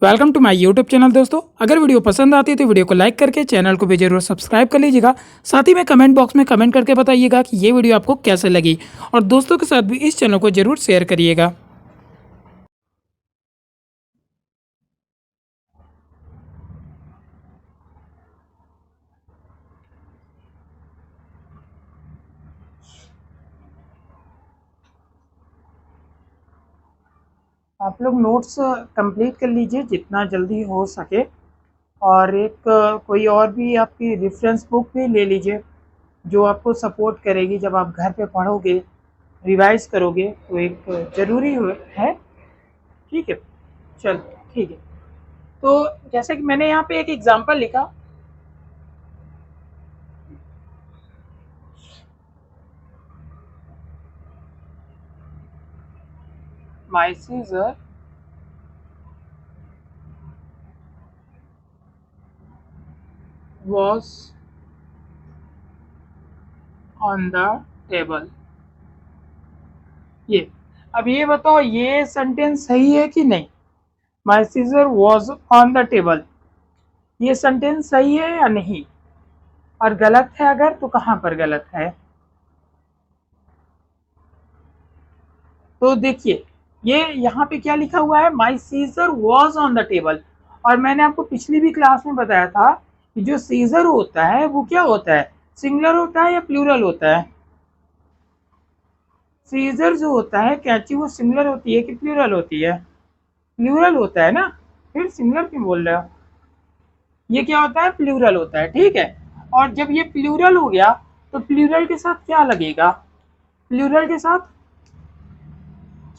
Welcome to my YouTube channel दोस्तों। अगर video पसंद आती है तो वीडियो को लाइक करके चैनल को भी जरूर सब्सक्राइब कर लीजिएगा। साथ ही में कमेंट बॉक्स में कमेंट करके बताइएगा कि ये वीडियो आपको कैसे लगी और दोस्तों के साथ भी इस चैनल को जरूर शेयर करिएगा। आप लोग नोट्स कंप्लीट कर लीजिए जितना जल्दी हो सके, और एक कोई और भी आपकी रेफरेंस बुक भी ले लीजिए जो आपको सपोर्ट करेगी जब आप घर पे पढ़ोगे, रिवाइज करोगे तो एक ज़रूरी है। ठीक है, चल ठीक है। तो जैसे कि मैंने यहाँ पे एक एग्जांपल लिखा, my scissor was on the table। ये अब ये बताओ, ये सेंटेंस सही है कि नहीं? My scissor was on the table, ये सेंटेंस सही है या नहीं? और गलत है अगर तो कहाँ पर गलत है? तो देखिए, ये यहाँ पे क्या लिखा हुआ है, my scissor was on the table. और मैंने आपको पिछली भी क्लास में बताया था कि जो सीजर होता है वो क्या होता है, सिंगुलर होता है या प्लूरल होता है? सीजर जो होता है कैंची, वो सिंगुलर होती है कि प्लूरल होती है? प्लूरल होता है ना, फिर सिंगुलर क्यों बोल रहे हो? ये क्या होता है, प्लूरल होता है। ठीक है, और जब ये प्लूरल हो गया तो प्लूरल के साथ क्या लगेगा? प्लूरल के साथ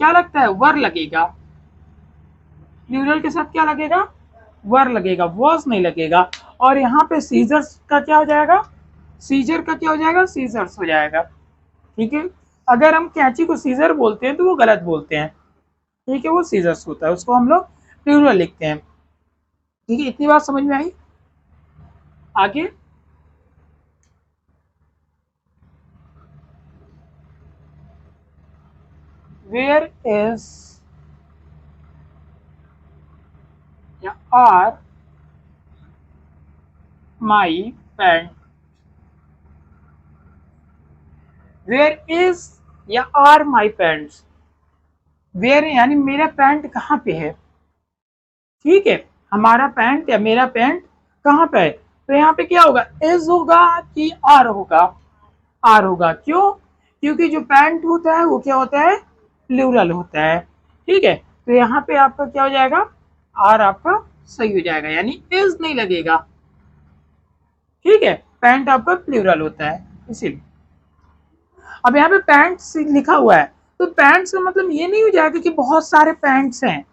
क्या लगता है, वर लगेगा। प्लूरल के साथ क्या लगेगा, वर लगेगा, वॉज नहीं लगेगा। और यहाँ पे सीजर्स का क्या हो जाएगा, सीजर का क्या हो जाएगा, सीजर्स हो जाएगा। ठीक है, अगर हम कैंची को सीजर बोलते हैं तो वो गलत बोलते हैं। ठीक है, वो सीजर्स होता है, उसको हम लोग प्लूरल लिखते हैं। ठीक है, इतनी बात समझ में आई? आगे वेयर इज या are my pant. Where is या आर माई पैंट्स, वेयर यानी मेरा पैंट कहाँ पे है। ठीक है, हमारा पैंट या मेरा पैंट कहाँ पे है? तो यहाँ पे क्या होगा, इज होगा कि आर होगा? आर होगा। क्यों? क्योंकि जो पैंट होता है वो क्या होता है, प्लूरल होता है। ठीक है, तो यहाँ पे आपका क्या हो जाएगा, आर आपका सही हो जाएगा, यानी इज नहीं लगेगा। ठीक है, पैंट आपका प्लूरल होता है इसीलिए। अब यहाँ पे पैंट्स लिखा हुआ है, तो पैंट्स का मतलब ये नहीं हो जाएगा कि बहुत सारे पैंट्स हैं,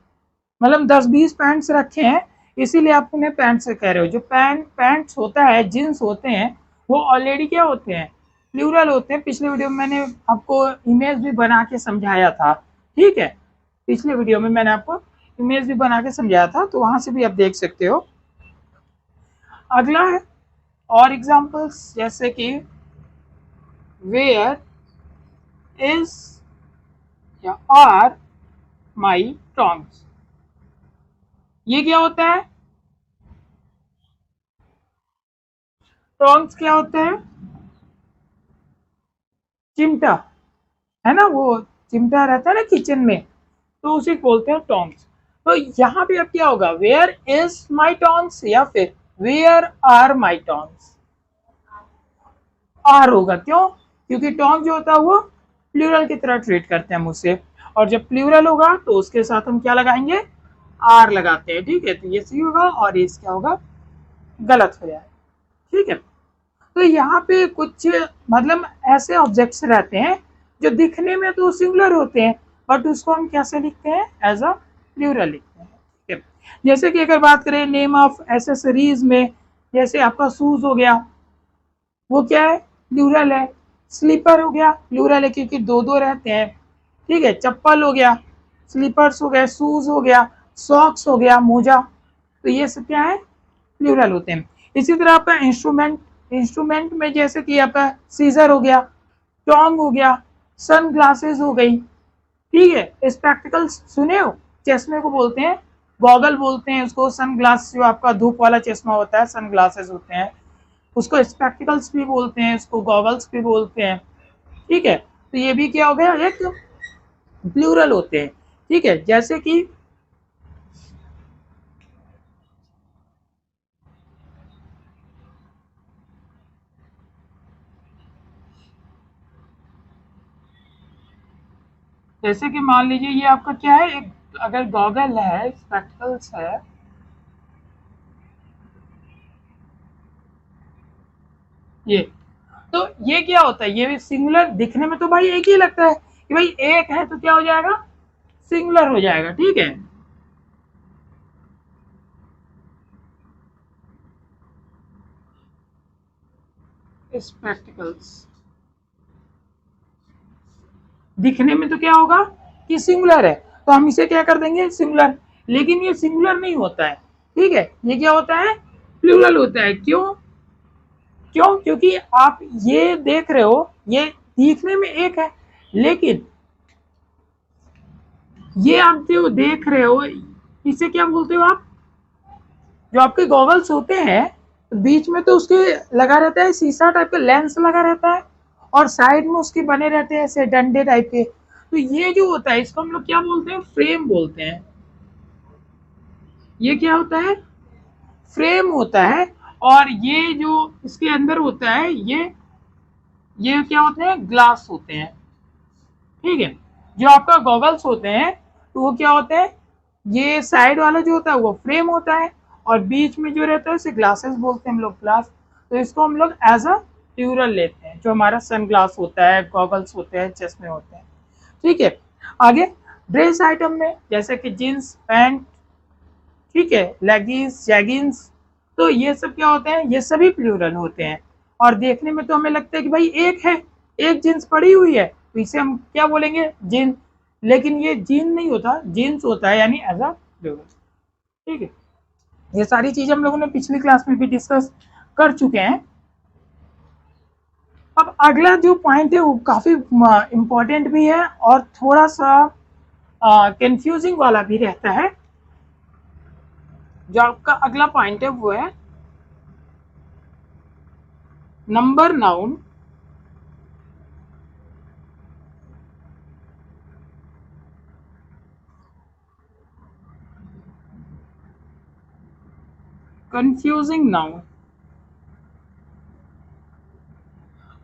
मतलब 10-20 पैंट्स रखे हैं इसीलिए आप उन्हें पैंट से कह रहे हो। जो पैंट्स होता है, जींस होते हैं, वो ऑलरेडी क्या होते हैं, प्लूरल होते हैं। पिछले वीडियो में मैंने आपको इमेज भी बना के समझाया था। ठीक है, पिछले वीडियो में मैंने आपको इमेज भी बना के समझाया था, तो वहां से भी आप देख सकते हो। अगला है और एग्जांपल्स, जैसे कि वेयर इज या आर माई टॉन्ग्स। ये क्या होता है, टॉन्ग्स क्या होता है, चिमटा है ना, वो चिमटा रहता है ना किचन में, तो उसे बोलते हैं टॉन्ग्स। तो यहाँ पे अब क्या होगा, वेयर इज माई टॉन्ग्स या फिर where are my tongs? Are होगा। क्यों? क्योंकि टॉन्ग जो होता है वो प्लूरल की तरह ट्रीट करते हैं हम उसे, और जब प्लूरल होगा तो उसके साथ हम क्या लगाएंगे, आर लगाते हैं। ठीक है, तो ये सही होगा और ये क्या होगा, गलत हो जाएगा। ठीक है, तो यहाँ पे कुछ मतलब ऐसे ऑब्जेक्ट्स रहते हैं जो दिखने में तो सिंगुलर होते हैं, बट उसको हम कैसे लिखते हैं, एज अ प्लूरल लिखते हैं। ठीक है, जैसे कि अगर बात करें नेम ऑफ एसेसरीज में, जैसे आपका शूज हो गया, वो क्या है, प्लूरल है। स्लीपर हो गया, प्लूरल है क्योंकि दो दो रहते हैं। ठीक है, चप्पल हो गया, स्लीपर्स हो गए, शूज हो गया, सॉक्स हो गया, मोजा, तो ये सब क्या है, प्लूरल होते हैं। इसी तरह आपका इंस्ट्रूमेंट में जैसे कि आपका सीजर हो गया, टोंग हो गया, सन ग्लासेस हो गई। ठीक है, स्पेक्टिकल्स सुने हो, चश्मे को बोलते हैं गॉगल बोलते हैं उसको, सन ग्लास जो आपका धूप वाला चश्मा होता है, सन ग्लासेस होते हैं, उसको स्पेक्टिकल्स भी बोलते हैं, उसको गॉगल्स भी बोलते हैं। ठीक है, तो ये भी क्या हो गया, एक प्लूरल होते हैं। ठीक है, जैसे कि मान लीजिए ये आपका क्या है, एक अगर गॉगल है, स्पेक्टिकल्स है, ये, तो ये क्या होता है, ये भी सिंगुलर दिखने में तो भाई एक ही लगता है कि भाई एक है, तो क्या हो जाएगा, सिंगुलर हो जाएगा। ठीक है, स्पेक्टिकल्स दिखने में तो क्या होगा कि सिंगुलर है, तो हम इसे क्या कर देंगे, सिंगुलर। लेकिन ये सिंगुलर नहीं होता है। ठीक है, ये क्या होता है, प्लूरल होता है। क्यों, क्यों, क्योंकि आप ये देख रहे हो, ये दिखने में एक है, लेकिन ये आप जो देख रहे हो, इसे क्या बोलते हो आप, जो आपके गॉगल्स होते हैं, बीच में तो उसके लगा रहता है शीशा टाइप का लेंस लगा रहता है, और साइड में उसके बने रहते हैं ऐसे डंडे टाइप के। तो ये जो होता है इसको हम लोग क्या बोलते हैं, फ्रेम बोलते हैं। ये क्या होता है, फ्रेम होता है। और ये जो इसके अंदर होता है, ये क्या होते हैं, ग्लास होते हैं। ठीक है, जो आपका गॉगल्स होते हैं तो वो क्या होते हैं, ये साइड वाला जो होता है वो फ्रेम होता है, और बीच में जो रहता है उसे ग्लासेस बोलते हैं हम लोग, ग्लास। तो इसको हम लोग एज अ प्लूरल लेते हैं, जो हमारा सन ग्लास होता है, गॉगल्स होते हैं, चश्मे होते हैं। ठीक है, आगे ड्रेस आइटम में जैसे कि जींस पैंट, ठीक है, लेगिंग्स जैगिंग्स, तो ये सब क्या होते हैं, ये सभी प्लूरल होते हैं। और देखने में तो हमें लगता है कि भाई एक है, एक जींस पड़ी हुई है, तो इसे हम क्या बोलेंगे, जीन। लेकिन ये जीन नहीं होता, जीन्स होता है, यानी एज अ प्लूरल। ठीक है, ये सारी चीजें हम लोगों ने पिछली क्लास में भी डिस्कस कर चुके हैं। अब अगला जो पॉइंट है वो काफी इंपॉर्टेंट भी है और थोड़ा सा कंफ्यूजिंग वाला भी रहता है। जो आपका अगला पॉइंट है वो है नंबर नाउन कंफ्यूजिंग नाउन।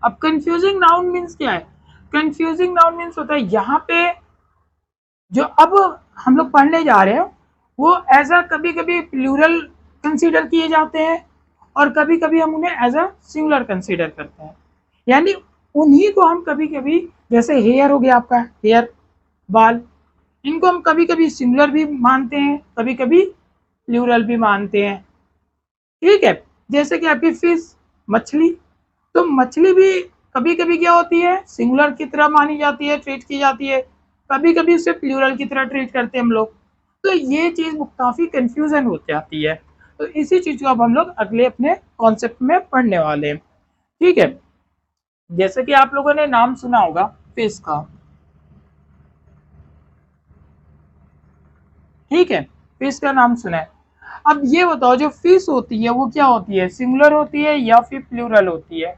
अब कंफ्यूजिंग नाउन मीन्स क्या है, कंफ्यूजिंग नाउन मीन्स होता है यहाँ पे जो अब हम लोग पढ़ने जा रहे हैं वो एज अ कभी कभी प्लूरल कंसीडर किए जाते हैं, और कभी कभी हम उन्हें एज अ सिंगुलर कंसीडर करते हैं। यानी उन्हीं को हम कभी कभी, जैसे हेयर हो गया आपका, हेयर, बाल, इनको हम कभी कभी सिंगुलर भी मानते हैं, कभी कभी प्लूरल भी मानते हैं। ठीक है, जैसे कि आपकी फिश, मछली, तो मछली भी कभी कभी क्या होती है, सिंगुलर की तरह मानी जाती है, ट्रीट की जाती है, कभी कभी उसे प्लूरल की तरह ट्रीट करते हैं हम लोग। तो ये चीज काफी कंफ्यूजन हो जाती है। तो इसी चीज को अब हम लोग अगले अपने कॉन्सेप्ट में पढ़ने वाले हैं। ठीक है, जैसे कि आप लोगों ने नाम सुना होगा फिश का। ठीक है, फिश का नाम सुना है। अब ये बताओ, जो फिश होती है वो क्या होती है, सिंगुलर होती है या फिर प्लूरल होती है।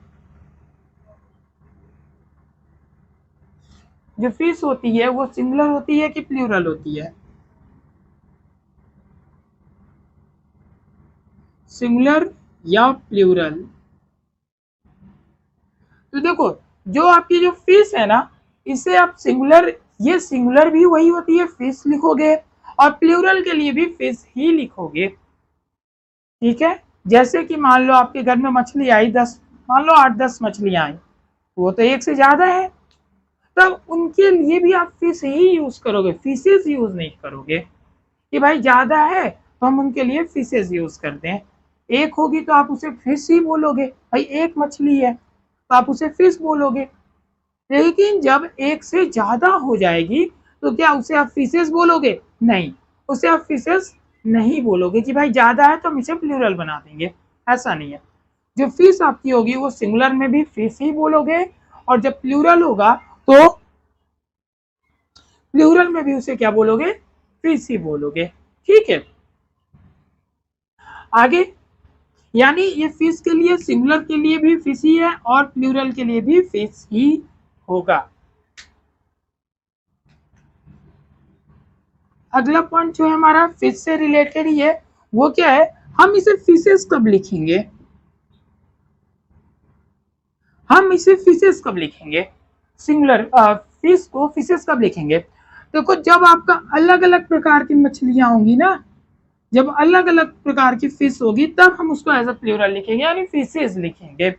जो फिश होती है वो सिंगुलर होती है कि प्लूरल होती है, सिंगुलर या प्लूरल। तो देखो, जो आपकी जो फिश है ना, इसे आप सिंगुलर, ये सिंगुलर भी वही होती है, फिश लिखोगे, और प्लूरल के लिए भी फिश ही लिखोगे। ठीक है, जैसे कि मान लो आपके घर में मछली आई 10, मान लो 8-10 मछलियां आई, वो तो एक से ज्यादा है, तब उनके लिए भी आप फिश ही यूज करोगे, फिशेज यूज नहीं करोगे कि भाई ज्यादा है तो हम उनके लिए फिशेज यूज करते हैं। एक होगी तो आप उसे फिश ही बोलोगे, भाई एक मछली है तो आप उसे फिश बोलोगे। लेकिन जब एक से ज्यादा हो जाएगी तो क्या उसे आप फिशेस बोलोगे, नहीं, उसे आप फिशेस नहीं बोलोगे कि भाई ज्यादा है तो हम इसे प्लूरल बना देंगे, ऐसा नहीं है। जो फिश आपकी होगी वो सिंगुलर में भी फिश ही बोलोगे, और जब प्लूरल होगा तो प्लूरल में भी उसे क्या बोलोगे, फिश ही बोलोगे। ठीक है, आगे, यानी ये फिश के लिए, सिंगुलर के लिए भी फिश ही है और प्लूरल के लिए भी फिश ही होगा। अगला पॉइंट जो है हमारा फिश से रिलेटेड ही है, वो क्या है, हम इसे फिशेस कब लिखेंगे, हम इसे फिशेस कब लिखेंगे, सिंगुलर फिश को फिशेस कब लिखेंगे। देखो जब आपका अलग अलग प्रकार की मछलियां होंगी ना, जब अलग अलग प्रकार की फिश होगी तब हम उसको एज अ प्लूरल लिखेंगे, यानी फिशेस लिखेंगे।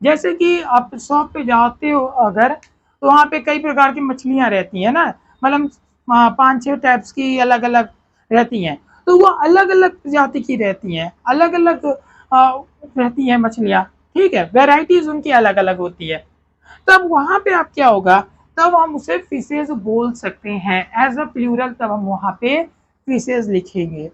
जैसे कि आप शॉप पे जाते हो अगर, तो वहाँ पे कई प्रकार की मछलियां रहती हैं ना, मतलब 5-6 टाइप्स की अलग अलग रहती हैं, तो वो अलग अलग प्रजाति की रहती हैं, अलग अलग रहती हैं मछलियां, ठीक है, वेराइटीज उनकी अलग अलग होती है। तब वहां पे आप क्या होगा, तब हम उसे फिशेज बोल सकते हैं एज अ प्लूरल, तब हम वहां पे फिशेज लिखेंगे,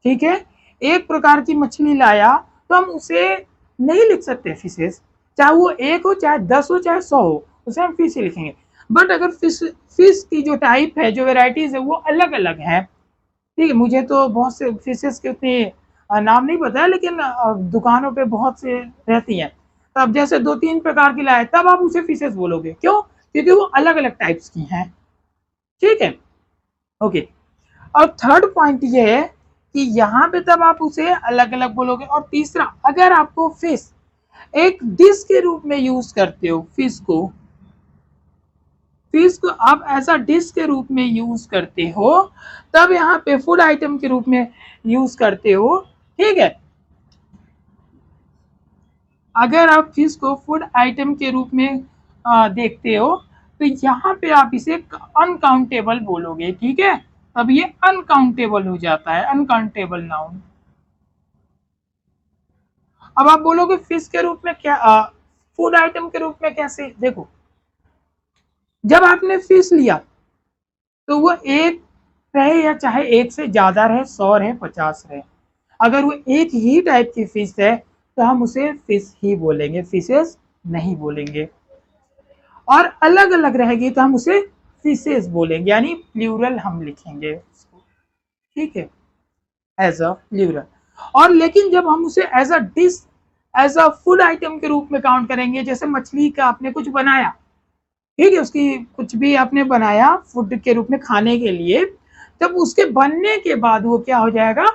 ठीक है। एक प्रकार की मछली लाया तो हम उसे नहीं लिख सकते फिशेज, चाहे वो एक हो, चाहे 10 हो, चाहे 100 हो, उसे हम फिश ही लिखेंगे। बट अगर फिश की जो टाइप है, जो वेराइटीज है, वो अलग अलग है, ठीक है। मुझे तो बहुत से फिशेस के उतने नाम नहीं पता है, लेकिन दुकानों पे बहुत से रहती हैं। तब जैसे 2-3 प्रकार की लाए, तब आप उसे फिशेस बोलोगे, क्यों, क्योंकि वो अलग अलग टाइप्स की हैं, ठीक है, ओके। और थर्ड पॉइंट ये है कि यहाँ पे तब आप उसे अलग अलग बोलोगे। और तीसरा, अगर आपको फिश एक डिश के रूप में यूज करते हो, फिश को आप ऐसा डिश के रूप में यूज करते हो, तब यहाँ पे फूड आइटम के रूप में यूज करते हो, ठीक है। अगर आप फिश को फूड आइटम के रूप में देखते हो, तो यहाँ पे आप इसे अनकाउंटेबल बोलोगे, ठीक है। अब ये अनकाउंटेबल हो जाता है, अनकाउंटेबल नाउन। अब आप बोलोगे फिश के रूप में क्या, फूड आइटम के रूप में कैसे, देखो जब आपने फिश लिया तो वो एक रहे या चाहे एक से ज्यादा रहे, 100 रहे, 50 रहे, अगर वो एक ही टाइप की फिश है तो हम उसे फिश ही बोलेंगे, फिशेस नहीं बोलेंगे। और अलग अलग रहेगी तो हम उसे फिशेस बोलेंगे, यानी प्लूरल हम लिखेंगे उसको, ठीक है, एज अ प्लूरल। और लेकिन जब हम उसे as a dish, as a food item के रूप में काउंट करेंगे, जैसे मछली का आपने कुछ बनाया, ठीक है, उसकी कुछ भी आपने बनाया फूड के रूप में खाने के लिए, तब उसके बनने के बाद वो क्या हो जाएगा,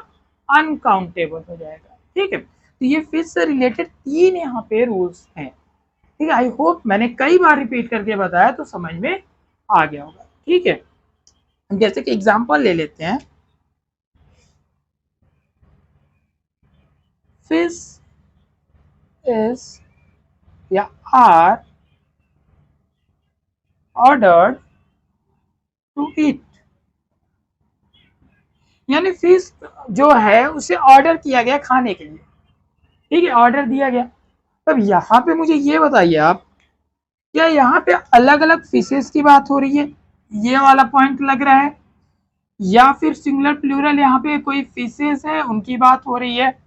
अनकाउंटेबल हो जाएगा, ठीक है। तो ये फिश से रिलेटेड 3 यहाँ पे रूल्स हैं, ठीक है। आई होप मैंने कई बार रिपीट करके बताया तो समझ में आ गया होगा, ठीक है। जैसे कि एग्जांपल ले लेते हैं, फिश इज या आर ऑर्डर्ड टू ईट, यानी फिश जो है उसे ऑर्डर किया गया खाने के लिए, ठीक है, ऑर्डर दिया गया। तब यहाँ पे मुझे ये बताइए आप, क्या यहाँ पे अलग अलग फिशेस की बात हो रही है, ये वाला पॉइंट लग रहा है, या फिर सिंगुलर प्लूरल यहाँ पे कोई फिशेस है उनकी बात हो रही है,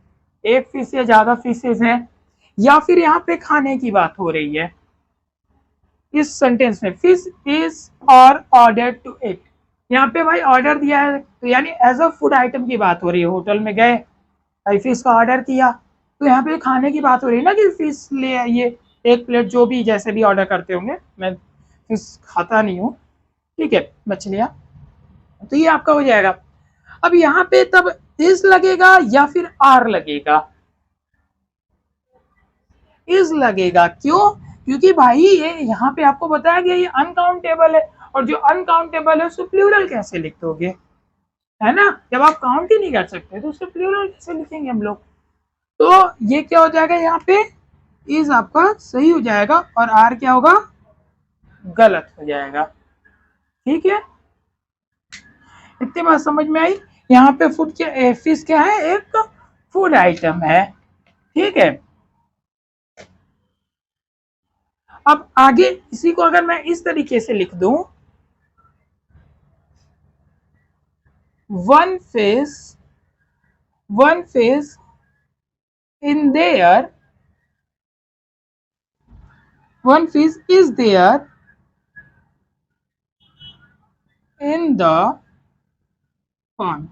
एक फिश या ज्यादा फिशेस है, या फिर यहाँ पे खाने की बात हो रही है। इस सेंटेंस में फिश इज और ऑर्डर टू इट, यहाँ पे भाई ऑर्डर दिया है तो यानी एज अ फूड आइटम की बात हो रही है, होटल में गए भाई फिश का ऑर्डर किया, तो यहाँ पे खाने की बात हो रही है ना, कि फिश ले आइए 1 प्लेट, जो भी जैसे भी ऑर्डर करते होंगे, मैं फिश खाता नहीं हूँ, ठीक है, मछलियाँ, तो ये आपका हो जाएगा। अब यहाँ पे तब इज लगेगा या फिर आर लगेगा, इज लगेगा, क्यों, क्योंकि भाई ये यहाँ पे आपको बताया गया ये अनकाउंटेबल है, और जो अनकाउंटेबल है उसको प्लूरल कैसे लिख दोगे, है ना, जब आप काउंट ही नहीं कर सकते तो उसको प्लूरल कैसे लिखेंगे हम लोग। तो ये क्या हो जाएगा, यहाँ पे इज आपका सही हो जाएगा और आर क्या होगा, गलत हो जाएगा, ठीक है। इतनी बात समझ में आई। यहाँ पे फूड क्या, फिश क्या है, एक फूड आइटम है, ठीक है। अब आगे इसी को अगर मैं इस तरीके से लिख दूं, one fish, one fish in there, one fish is there in the pond,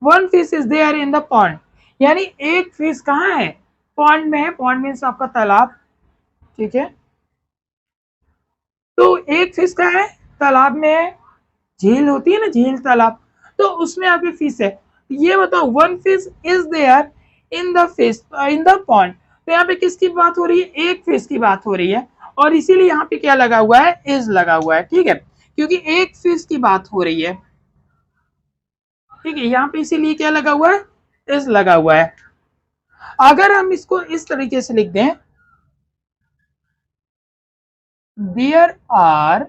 one fish is there in the pond, यानी एक फिश कहाँ है, पॉन्ड में है। पॉन्ड मीन्स आपका तालाब, ठीक है। तो एक फिश कहाँ है, तालाब में है। झील होती है ना, झील तालाब, तो उसमें आपकी फिश है। ये बताओ one fish is there in the fish in the pond, तो यहाँ पे किसकी बात हो रही है, एक फिश की बात हो रही है, और इसीलिए यहाँ पे क्या लगा हुआ है, इज लगा हुआ है, ठीक है, क्योंकि एक फिश की बात हो रही है, ठीक है। यहाँ पे इसीलिए क्या लगा हुआ है, इज लगा हुआ है। अगर हम इसको इस तरीके से लिख दें, there are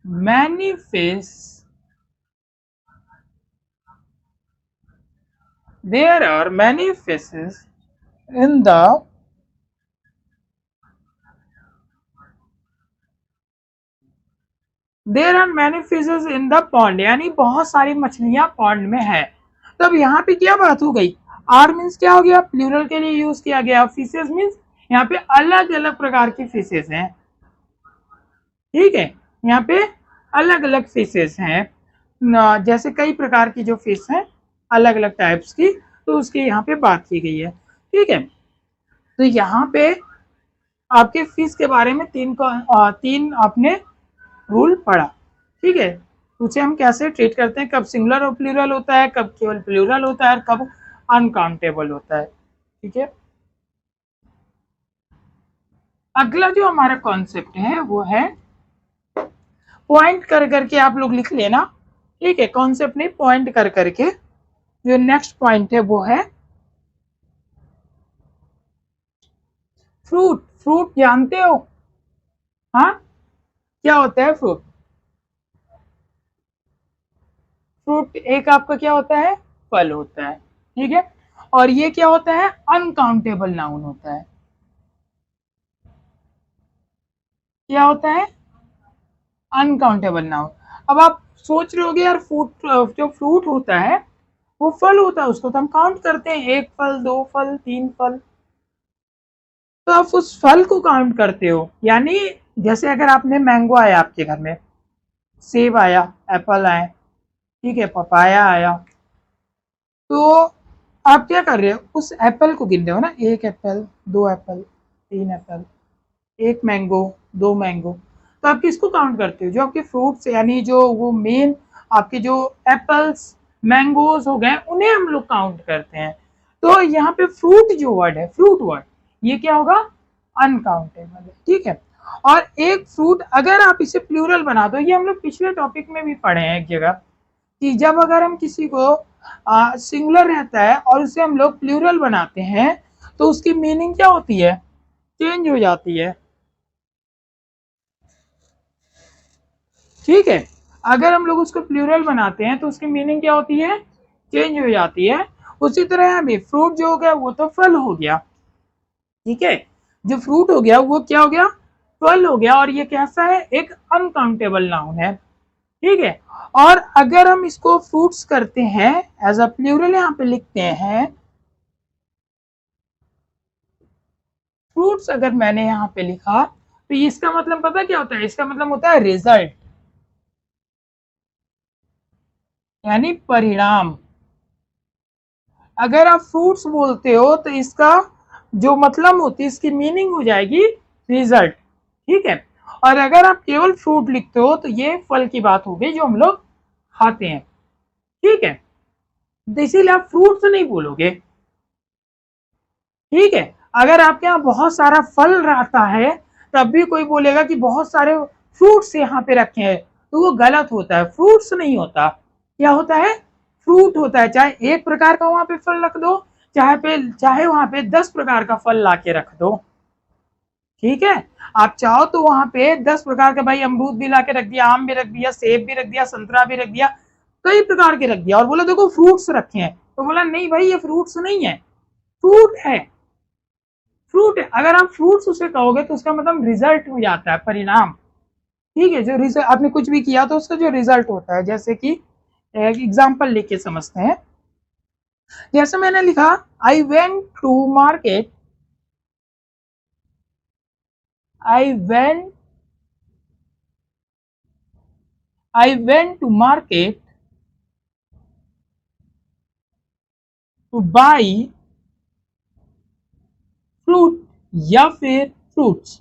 many fish, there are many fishes in the there are many fishes in the pond, यानी बहुत सारी मछलियां पॉन्ड में है। तब यहाँ पे क्या बात हो गई, आर मीन्स क्या हो गया, प्लूरल के लिए यूज किया गया। फिशेस मीन्स यहाँ पे अलग अलग प्रकार की फिशेस हैं, ठीक है, यहाँ पे अलग अलग फिशेस हैं, जैसे कई प्रकार की जो फिश हैं अलग अलग टाइप्स की, तो उसकी यहाँ पे बात की गई है, ठीक है। तो यहाँ पे आपके फिश के बारे में तीन आपने रूल पढ़ा, ठीक है। उसे हम कैसे ट्रीट करते हैं, कब सिंगुलर और प्लूरल होता है, कब केवल प्लूरल होता है, कब अनकाउंटेबल होता है, ठीक है। अगला जो हमारा कॉन्सेप्ट है वो है, पॉइंट कर करके आप लोग लिख लेना, ठीक है, कॉन्सेप्ट नहीं, पॉइंट कर करके। जो नेक्स्ट पॉइंट है वो है फ्रूट। फ्रूट जानते हो, हाँ, क्या होता है फ्रूट, फ्रूट एक आपका क्या होता है, फल होता है, ठीक है। और ये क्या होता है, अनकाउंटेबल नाउन होता है। क्या होता है, अनकाउंटेबल नाउन। अब आप सोच रहे होगे यार, फ्रूट जो फ्रूट होता है वो फल होता है, उसको तो हम काउंट करते हैं, एक फल, दो फल, तीन फल, तो आप उस फल को काउंट करते हो। यानी जैसे अगर आपने मैंगो आया आपके घर में, सेब आया, एप्पल आए, ठीक है, पपाया आया, तो आप क्या कर रहे हो, उस एप्पल को गिन रहे हो ना, एक एप्पल, दो एप्पल, तीन एप्पल, एक मैंगो, दो मैंगो, तो आप किसको काउंट करते हो, जो आपके फ्रूट्स, यानी जो वो मेन आपके जो एप्पल्स मैंगोज हो गए उन्हें हम लोग काउंट करते हैं। तो यहाँ पे फ्रूट जो वर्ड है, फ्रूट वर्ड, ये क्या होगा, अनकाउंटेबल है, ठीक है। और एक फ्रूट अगर आप इसे प्लूरल बना दो, ये हम लोग पिछले टॉपिक में भी पढ़े हैं एक जगह, कि जब अगर हम किसी को सिंगुलर रहता है और उसे हम लोग प्लूरल बनाते हैं तो उसकी मीनिंग क्या होती है, चेंज हो जाती है, ठीक है। अगर हम लोग उसको प्लूरल बनाते हैं तो उसकी मीनिंग क्या होती है, चेंज हो जाती है। उसी तरह हमें फ्रूट जो हो गया वो तो फल हो गया, ठीक है, जो फ्रूट हो गया वो क्या हो गया, फल हो गया, और ये कैसा है, एक अनकाउंटेबल नाउन है, ठीक है। और अगर हम इसको फ्रूट्स करते हैं, एज अ प्लूरल यहाँ पे लिखते हैं, फ्रूट्स अगर मैंने यहाँ पे लिखा तो इसका मतलब पता क्या होता है, इसका मतलब होता है रिजल्ट, यानी परिणाम। अगर आप फ्रूट्स बोलते हो तो इसका जो मतलब होती है, इसकी मीनिंग हो जाएगी रिजल्ट, ठीक है। और अगर आप केवल फ्रूट लिखते हो तो ये फल की बात हो गई जो हम लोग खाते हैं, ठीक है। तो इसीलिए आप फ्रूट्स नहीं बोलोगे, ठीक है। अगर आपके यहाँ बहुत सारा फल रहता है तब भी कोई बोलेगा कि बहुत सारे फ्रूट्स यहाँ पे रखे हैं, तो वो गलत होता है, फ्रूट्स नहीं होता, क्या होता है, फ्रूट होता है। चाहे एक प्रकार का वहां पे फल रख दो, चाहे वहां पे 10 प्रकार का फल ला के रख दो, ठीक है। आप चाहो तो वहां पे 10 प्रकार का, भाई अमरूद भी ला के रख दिया, आम भी रख दिया, सेब भी रख दिया, संतरा भी रख दिया, कई प्रकार के रख दिया, और बोला देखो फ्रूट्स रखे हैं, तो बोला नहीं भाई ये फ्रूट्स नहीं है, फ्रूट है, फ्रूट है। अगर आप फ्रूट्स उसे कहोगे तो उसका मतलब रिजल्ट हो जाता है, परिणाम, ठीक है। जो रिजल्ट आपने कुछ भी किया तो उसका जो रिजल्ट होता है, जैसे कि एक एग्जांपल लेके समझते हैं। जैसे मैंने लिखा, I went to market, I went I went to market to buy fruit या फिर फ्रूट्स,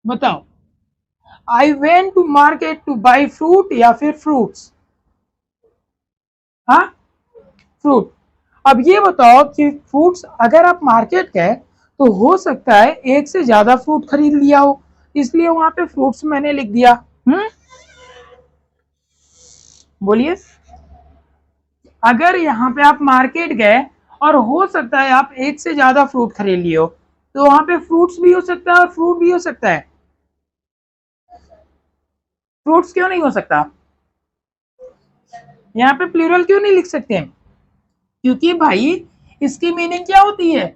बताओ। I went to market to buy fruit या फिर फ्रूट्स, हाँ फ्रूट। अब ये बताओ कि फ्रूट्स अगर आप मार्केट गए तो हो सकता है एक से ज्यादा फ्रूट खरीद लिया हो, इसलिए वहां पे फ्रूट्स मैंने लिख दिया। बोलिए। अगर यहाँ पे आप मार्केट गए और हो सकता है आप एक से ज्यादा फ्रूट खरीद लिए हो, तो वहां पे फ्रूट्स भी हो सकता है और फ्रूट भी हो सकता है। फ्रूट्स क्यों नहीं हो सकता? यहाँ पे प्लूरल क्यों नहीं लिख सकते हैं? क्योंकि भाई इसकी मीनिंग क्या होती है?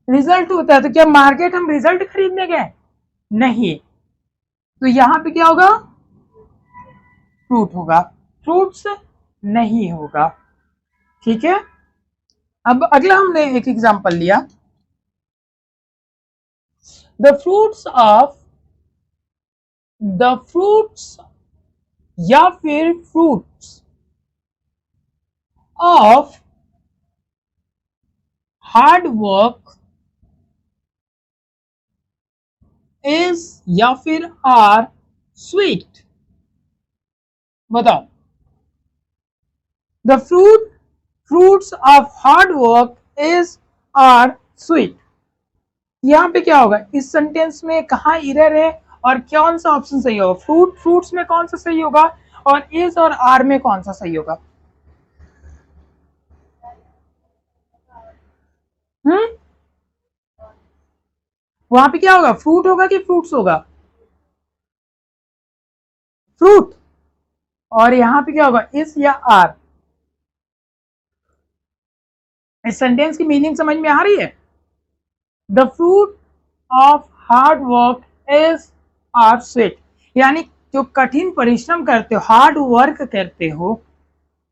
रिजल्ट होता है। तो क्या मार्केट हम रिजल्ट खरीदने गए? नहीं। तो यहां पे क्या होगा? फ्रूट होगा, फ्रूट्स नहीं होगा। ठीक है। अब अगला हमने एक एग्जांपल लिया, द फ्रूट्स या फिर fruits of hard work is या फिर आर स्वीट, बताओ। The fruits of hard work is are sweet, यहाँ पे क्या होगा? इस सेंटेंस में कहाँ इरर है और कौन सा ऑप्शन सही होगा? फ्रूट्स में कौन सा सही होगा और इज और आर में कौन सा सही होगा? वहां पे क्या होगा? फ्रूट होगा कि फ्रूट्स होगा? फ्रूट। और यहाँ पे क्या होगा? इज या आर? इस सेंटेंस की मीनिंग समझ में आ रही है? The fruit of hard work is are sweet, यानी जो कठिन परिश्रम करते हो, हार्ड वर्क करते हो,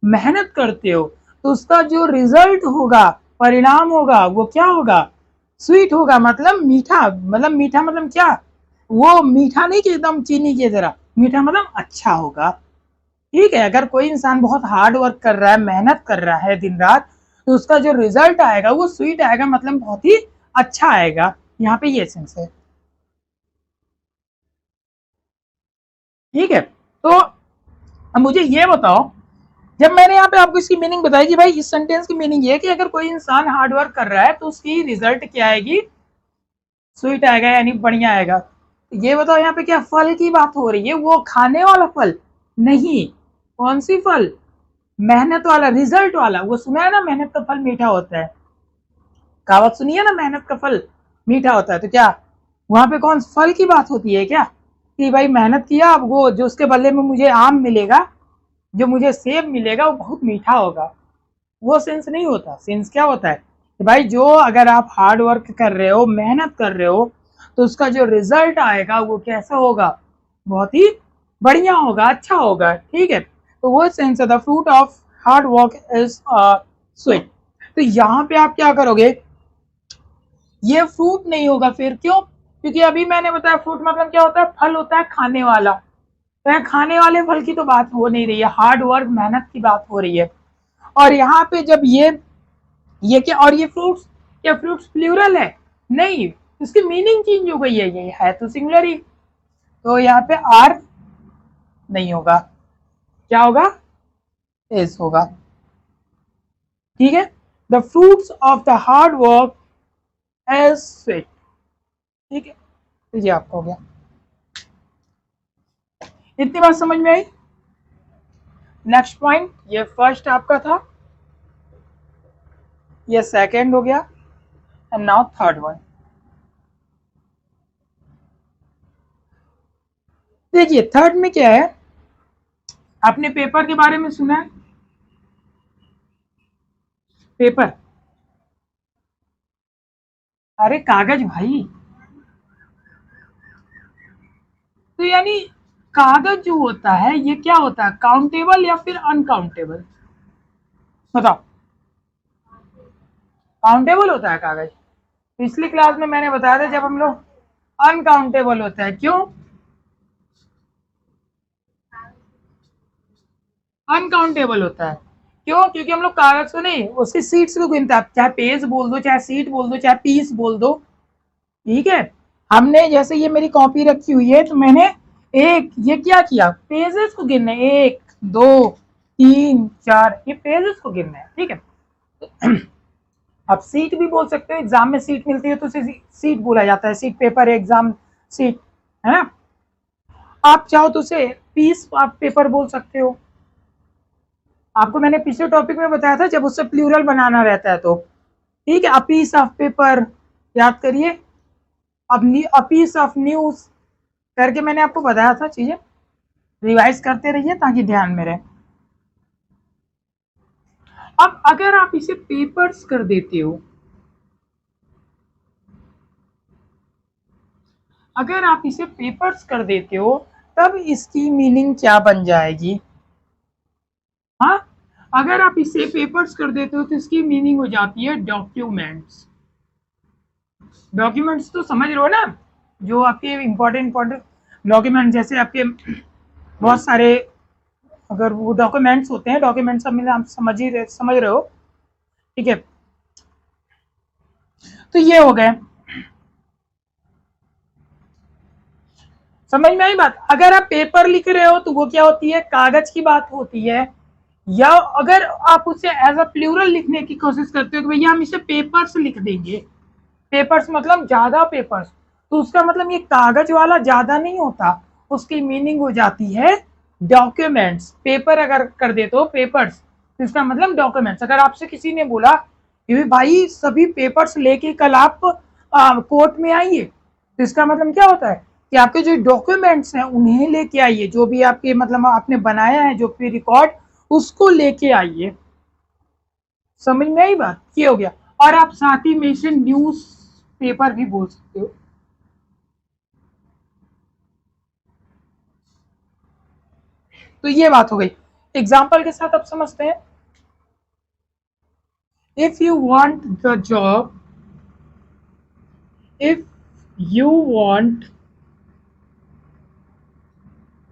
मेहनत करते हो, तो उसका जो रिजल्ट होगा, परिणाम होगा, वो क्या होगा? स्वीट होगा। मतलब मीठा। मतलब मीठा मतलब क्या? वो मीठा नहीं कि एकदम चीनी की तरह, मीठा मतलब अच्छा होगा। ठीक है। अगर कोई इंसान बहुत हार्ड वर्क कर रहा है, मेहनत कर रहा है दिन रात, तो उसका जो रिजल्ट आएगा वो स्वीट आएगा, मतलब बहुत ही अच्छा आएगा। यहाँ पे ये सेंस है। ठीक है। तो अब मुझे ये बताओ, जब मैंने यहाँ पे आपको इसकी मीनिंग बताई कि भाई इस सेंटेंस की मीनिंग ये है कि अगर कोई इंसान हार्ड वर्क कर रहा है तो उसकी रिजल्ट क्या आएगी? स्वीट आएगा, यानी बढ़िया आएगा। ये बताओ यहाँ पे क्या फल की बात हो रही है? वो खाने वाला फल नहीं। कौन सी फल? मेहनत वाला, रिजल्ट वाला। वो सुना है ना, मेहनत का फल मीठा होता है। कहावत सुनी है ना, मेहनत का फल मीठा होता है। तो क्या वहां पे कौन फल की बात होती है क्या? कि भाई मेहनत किया, अब वो जो उसके बदले में मुझे आम मिलेगा, जो मुझे सेब मिलेगा, वो बहुत मीठा होगा। वो सेंस नहीं होता। सेंस क्या होता है कि भाई जो अगर आप हार्ड वर्क कर रहे हो, मेहनत कर रहे हो, तो उसका जो रिजल्ट आएगा वो कैसा होगा? बहुत ही बढ़िया होगा, अच्छा होगा। ठीक है। तो वो सेंस है, the fruit of hard work is sweet. तो यहाँ पे आप क्या करोगे? ये फ्रूट नहीं होगा। फिर क्यों? क्योंकि अभी मैंने बताया फ्रूट मतलब क्या होता है? फल होता है खाने वाला। तो यहाँ खाने वाले फल की तो बात हो नहीं रही है, हार्ड वर्क मेहनत की बात हो रही है। और यहाँ पे जब ये क्या, और ये फ्रूट्स, क्या फ्रूट्स प्लूरल है? नहीं, इसकी मीनिंग चेंज हो गई है, ये है तो सिंगुलर ही। तो यहाँ पे आर नहीं होगा, क्या होगा? इज होगा। ठीक है। The fruits of the hard work as sweet. ठीक है। तो ये आपका हो गया। इतनी बात समझ में आई? नेक्स्ट पॉइंट, ये फर्स्ट आपका था, ये सेकंड हो गया, एंड नाउ थर्ड वन। देखिए थर्ड में क्या है, आपने पेपर के बारे में सुना है? पेपर, अरे कागज भाई। तो यानी कागज जो होता है ये क्या होता है? काउंटेबल या फिर अनकाउंटेबल? बताओ। काउंटेबल होता है कागज। पिछली क्लास में मैंने बताया था जब हम लोग अनकाउंटेबल होता है। क्यों? अनकाउंटेबल होता है। क्यों? क्योंकि हम लोग कागज को नहीं, उसकी सीट्स को गिनते हैं। चाहे पेज बोल दो, चाहे सीट बोल दो, चाहे पीस बोल दो, ठीक है। हमने जैसे ये मेरी कॉपी रखी हुई है, तो मैंने एक ये क्या किया, पेजेस को गिनना है, 1 2 3 4, ये पेजेस को गिनना है, ठीक है। अब सीट भी बोल सकते हो, एग्जाम में सीट मिलती है तो उसे सीट बोला जाता है, सीट पेपर एग्जाम सीट, है ना। आप चाहो तो उसे पीस आप पेपर बोल सकते हो। आपको मैंने पिछले टॉपिक में बताया था, जब उससे प्लूरल बनाना रहता है तो, ठीक है। अ पीस ऑफ पेपर, याद करिए, अब अ पीस ऑफ न्यूज करके मैंने आपको बताया था, चीजें रिवाइज करते रहिए ताकि ध्यान में रहे। अब अगर आप इसे पेपर्स कर देते हो, अगर आप इसे पेपर्स कर देते हो, तब इसकी मीनिंग क्या बन जाएगी? हाँ, अगर आप इसे पेपर्स कर देते हो तो इसकी मीनिंग हो जाती है डॉक्यूमेंट्स। डॉक्यूमेंट्स तो समझ रहे हो ना, जो आपके इंपॉर्टेंट डॉक्यूमेंट, जैसे आपके बहुत सारे अगर वो डॉक्यूमेंट्स होते हैं, डॉक्यूमेंट्स आप समझ रहे हो, ठीक है। तो ये हो गए, समझ में आई बात। अगर आप पेपर लिख रहे हो तो वो क्या होती है, कागज की बात होती है। या अगर आप उसे एज अ प्लूरल लिखने की कोशिश करते हो कि भैया हम इसे पेपर्स लिख देंगे, पेपर्स मतलब ज्यादा पेपर्स, तो उसका मतलब ये कागज वाला ज्यादा नहीं होता, उसकी मीनिंग हो जाती है डॉक्यूमेंट्स। पेपर अगर कर देते हो पेपर्स, तो इसका मतलब डॉक्यूमेंट्स। अगर आपसे किसी ने बोला कि भाई सभी पेपर्स लेके कल आप कोर्ट में आइए, तो इसका मतलब क्या होता है कि आपके जो डॉक्यूमेंट्स हैं उन्हें लेके आइए, जो भी आपके मतलब आपने बनाया है, जो भी रिकॉर्ड, उसको लेके आइए। समझ में आई बात, ये हो गया। और आप साथ ही में से न्यूज पेपर भी बोल सकते हो। तो ये बात हो गई, एग्जाम्पल के साथ आप समझते हैं। If you want the job, if you want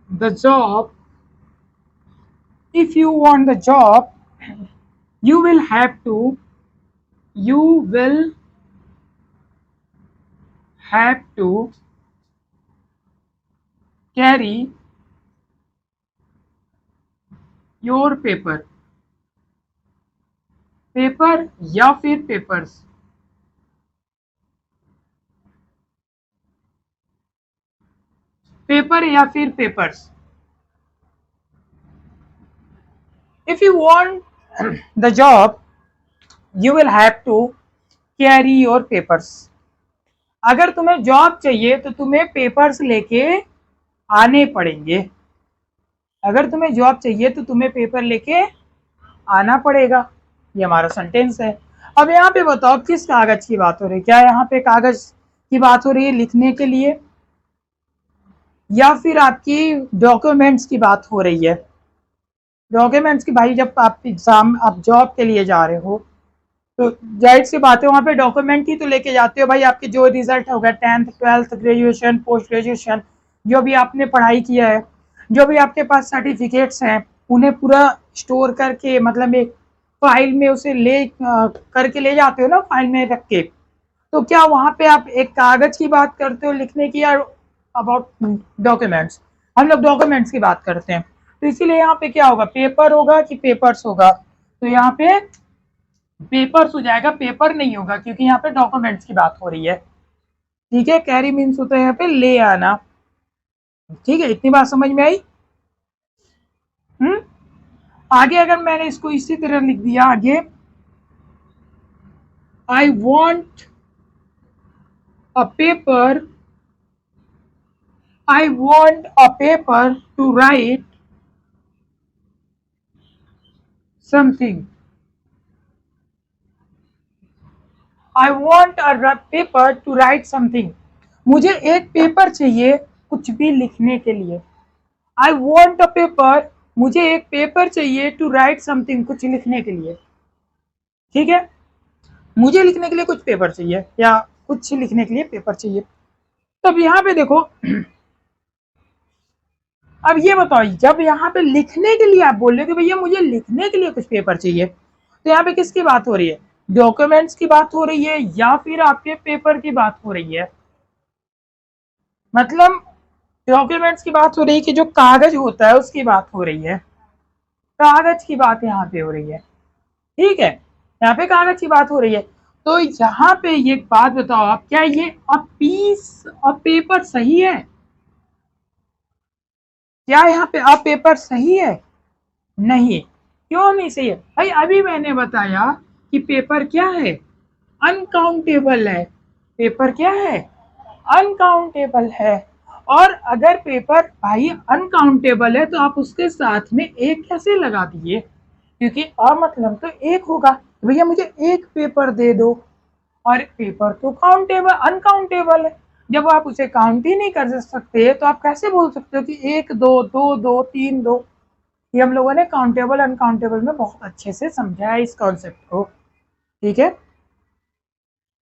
the job, if you want the job, you will have to, you will have to carry your paper, paper या फिर पेपर्स, पेपर या फिर papers. If you want the job, you will have to carry your papers. अगर तुम्हें job चाहिए तो तुम्हें papers लेके आने पड़ेंगे। अगर तुम्हें जॉब चाहिए तो तुम्हें पेपर लेके आना पड़ेगा। ये हमारा सेंटेंस है। अब यहाँ पे बताओ किस कागज की बात हो रही है? क्या यहाँ पे कागज की बात हो रही है लिखने के लिए, या फिर आपकी डॉक्यूमेंट्स की बात हो रही है? डॉक्यूमेंट्स की, भाई जब आप एग्जाम, आप जॉब के लिए जा रहे हो तो जाहिर सी बात है वहाँ पे डॉक्यूमेंट ही तो लेके जाते हो भाई। आपके जो रिजल्ट होगा 10th 12th graduation post graduation, जो भी आपने पढ़ाई किया है, जो भी आपके पास सर्टिफिकेट्स हैं, उन्हें पूरा स्टोर करके मतलब एक फाइल में उसे ले करके ले जाते हो ना, फाइल में रख के। तो क्या वहाँ पे आप एक कागज की बात करते हो लिखने की, या अबाउट डॉक्यूमेंट्स? हम लोग डॉक्यूमेंट्स की बात करते हैं, तो इसीलिए यहाँ पे क्या होगा, पेपर होगा कि पेपर्स होगा? तो यहाँ पे पेपर्स हो जाएगा, पेपर नहीं होगा, क्योंकि यहाँ पे डॉक्यूमेंट्स की बात हो रही है। ठीक है, कैरी मीन्स होता है यहाँ पे ले आना। ठीक है, इतनी बात समझ में आई? आगे अगर मैंने इसको इसी तरह लिख दिया, आगे आई want a paper, I want a paper two right something, I want a paper two right something. मुझे एक पेपर चाहिए कुछ भी लिखने के लिए। आई वॉन्ट अ पेपर, मुझे एक पेपर चाहिए टू राइट समथिंग, कुछ लिखने के लिए। ठीक है, मुझे लिखने के लिए कुछ पेपर चाहिए, या कुछ लिखने के लिए पेपर चाहिए। तब यहाँ पे देखो अब ये बताओ, जब यहाँ पे लिखने के लिए आप बोल रहे हो कि भैया मुझे लिखने के लिए कुछ पेपर चाहिए, तो यहाँ पे किसकी बात हो रही है? डॉक्यूमेंट्स की बात हो रही है या फिर आपके पेपर की बात हो रही है? मतलब डॉक्यूमेंट्स की बात हो रही है कि जो कागज होता है उसकी बात हो रही है, कागज की बात यहाँ पे हो रही है। ठीक है, यहाँ पे कागज की बात हो रही है। तो यहाँ पे ये बात बताओ आप, क्या ये अ पीस ऑफ पेपर सही है? क्या यहाँ पे अ पेपर सही है? नहीं। क्यों नहीं सही है भाई? अभी मैंने बताया कि पेपर क्या है, अनकाउंटेबल है। पेपर क्या है? अनकाउंटेबल है। और अगर पेपर भाई अनकाउंटेबल है तो आप उसके साथ में एक कैसे लगा दिए? क्योंकि अ मतलब तो एक होगा, भैया मुझे एक पेपर दे दो। और पेपर तो काउंटेबल अनकाउंटेबल है, जब आप उसे काउंट ही नहीं कर सकते तो आप कैसे बोल सकते हो कि एक दो, दो दो, तीन दो? ये हम लोगों ने काउंटेबल अनकाउंटेबल में बहुत अच्छे से समझा है इस कॉन्सेप्ट को। ठीक है,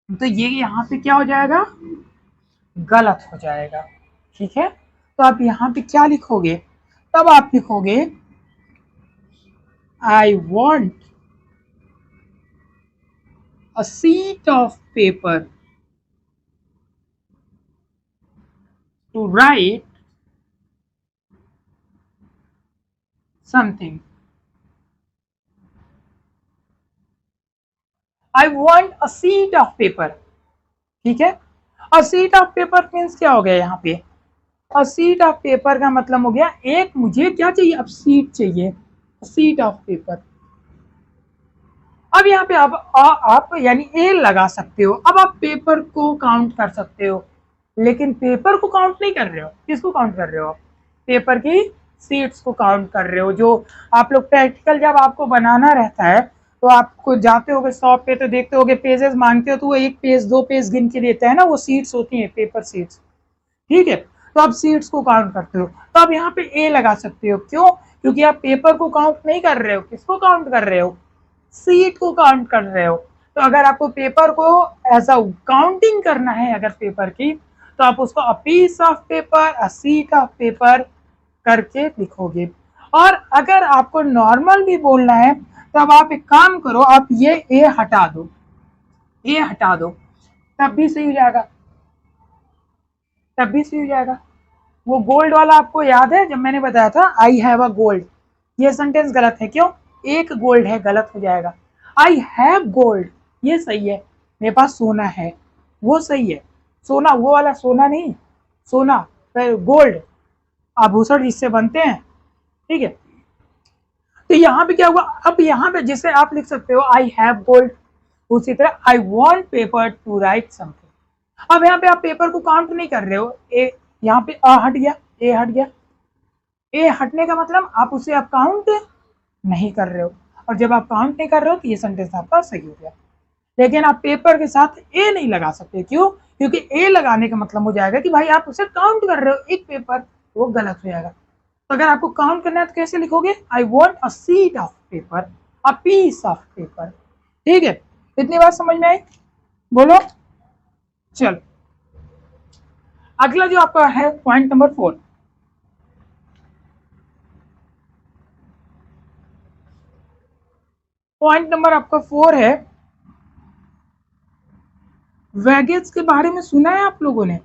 तो ये यहाँ पे क्या हो जाएगा? गलत हो जाएगा। ठीक है, तो आप यहाँ पे क्या लिखोगे? तब आप लिखोगे I want a sheet of paper two right something. I want a sheet of paper. ठीक है, अ sheet ऑफ पेपर मीन्स क्या हो गया यहाँ पे? अ sheet ऑफ पेपर का मतलब हो गया एक मुझे क्या चाहिए? अब शीट चाहिए, sheet ऑफ पेपर। अब यहाँ पे आप यानी ए लगा सकते हो। अब आप पेपर को काउंट कर सकते हो, लेकिन पेपर को काउंट नहीं कर रहे हो। किसको काउंट कर रहे हो? पेपर की सीट्स को काउंट कर रहे हो। जो आप लोग प्रैक्टिकल जब आपको बनाना रहता है तो आपको जाते होगे शॉप पे तो देखते होगे पेजेस मांगते हो तो वो एक पेज दो पेज गिन के देता है ना, वो सीट्स होती हैं, पेपर सीट्स। ठीक है, तो आप सीट्स को काउंट करते हो, तो आप यहाँ पे ए लगा सकते हो। क्यों? क्योंकि आप पेपर को काउंट नहीं कर रहे हो। किसको काउंट कर रहे हो? सीट को काउंट कर रहे हो। तो अगर आपको पेपर को एज अ काउंटिंग करना है अगर पेपर की, तो आप उसको a piece of paper, a sheet of paper करके लिखोगे। और अगर आपको नॉर्मल भी बोलना है तो अब आप एक काम करो, आप ये ए हटा दो, ए हटा दो, तब भी सही हो जाएगा, तब भी सही हो जाएगा। वो गोल्ड वाला आपको याद है जब मैंने बताया था आई हैव अ गोल्ड? ये सेंटेंस गलत है। क्यों? एक गोल्ड है, गलत हो जाएगा। आई हैव गोल्ड ये सही है, मेरे पास सोना है, वो सही है। सोना वो वाला सोना नहीं, सोना गोल्ड आभूषण जिससे बनते हैं। ठीक है, तो यहाँ पे क्या हुआ? अब यहाँ पे जिसे आप लिख सकते हो आई हैव गोल्ड, उसी तरह I want paper two right something. अब यहाँ पे आप पेपर को काउंट नहीं कर रहे हो, ए यहाँ पे अ हट गया, ए हट गया। ए हटने का मतलब आप उसे आप काउंट नहीं कर रहे हो, और जब आप काउंट नहीं कर रहे हो तो ये सेंटेंस आपका सही हो गया। लेकिन आप पेपर के साथ ए नहीं लगा सकते। क्यों? क्योंकि ए लगाने का मतलब हो जाएगा कि भाई आप उसे काउंट कर रहे हो एक पेपर, वो गलत हो जाएगा। तो अगर आपको काउंट करना है तो कैसे लिखोगे? I want a sheet of paper, a piece of paper. ठीक है, इतनी बात समझ में आई? बोलो। चलो, अगला जो आपका है पॉइंट नंबर 4। पॉइंट नंबर आपका 4 है, वैगेज के बारे में सुना है आप लोगों ने?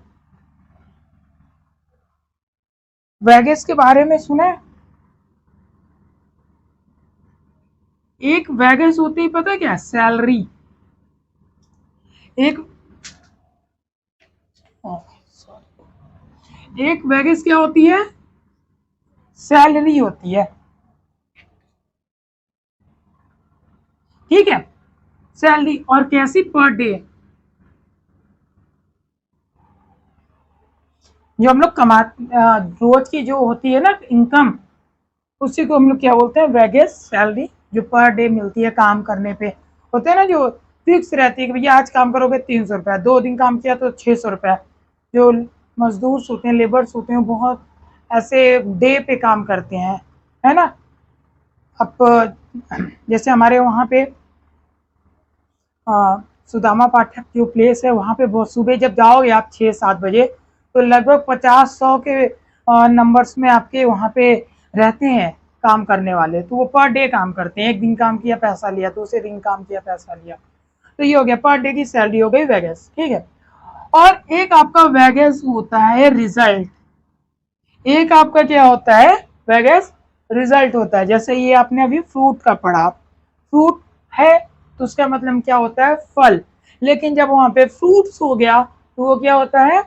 वैगेज के बारे में सुना है? एक वैगेज होती है, पता है क्या? सैलरी। एक एक वैगेज क्या होती है? सैलरी होती है। ठीक है, सैलरी। और कैसी? Per day. जो हम लोग रोज की जो होती है ना इनकम, उसी को हम लोग क्या बोलते हैं? Wages, salary. जो पर डे मिलती है काम करने पे, होते हैं ना, जो फिक्स रहती है कि भैया आज काम करोगे 300 रुपया, 2 दिन काम किया तो 600 रुपया। जो मजदूर होते हैं, लेबर्स होते हैं, बहुत ऐसे डे पे काम करते हैं, है ना। अब जैसे हमारे वहाँ पे सुदामा पाठक जो प्लेस है वहाँ पे बहुत सुबह जब जाओगे आप 6-7 बजे, तो लगभग 50-100 के नंबर्स में आपके वहाँ पे रहते हैं काम करने वाले, तो वो पर डे काम करते हैं, एक दिन काम किया पैसा लिया, दूसरे दिन काम किया पैसा लिया, तो ये हो गया पर डे की सैलरी हो गई वेगेस, ठीक है। और एक आपका वेगेस होता है रिजल्ट, एक आपका क्या होता है वेगेस रिजल्ट होता है। जैसे ये आपने अभी फ्रूट का पढ़ा, फ्रूट है तो उसका मतलब क्या होता है फल, लेकिन जब वहां पे फ्रूट्स हो गया तो वो क्या होता है